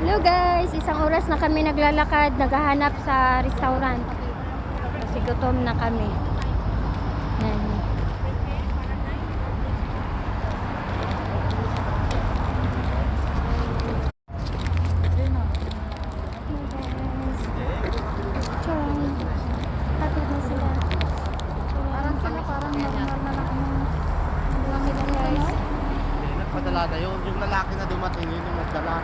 Hello guys, isang oras na kami naglalakad, naghahanap sa restaurant. Kasi gutom na kami. Yan. Parang normal na lang guys. Nagpadala na yun. Yung lalaki na dumating yun yung nagdala.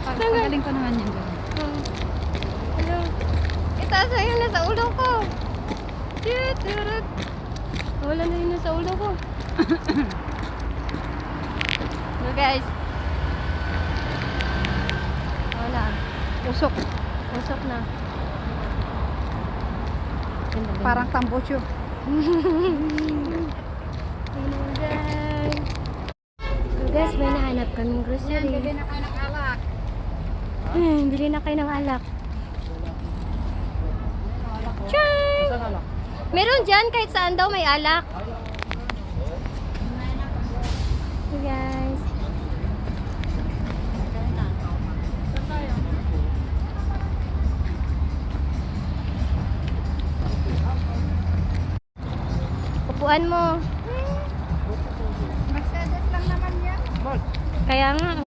Pagaling ko naman yun. Hello. Itaas na yun nasa ulo ko. Wala na yun nasa ulo ko. So guys. Wala. Usok. Usok na. Parang tambocho. Hello guys. So guys, may nahanap kaming grocery. Bili na kayo ng alak. Bili na kayo ng alak. Chay! Saan alak? Meron dyan kahit saan daw may alak. So guys. Upuan mo. Mercedes lang naman yan. Kaya nga.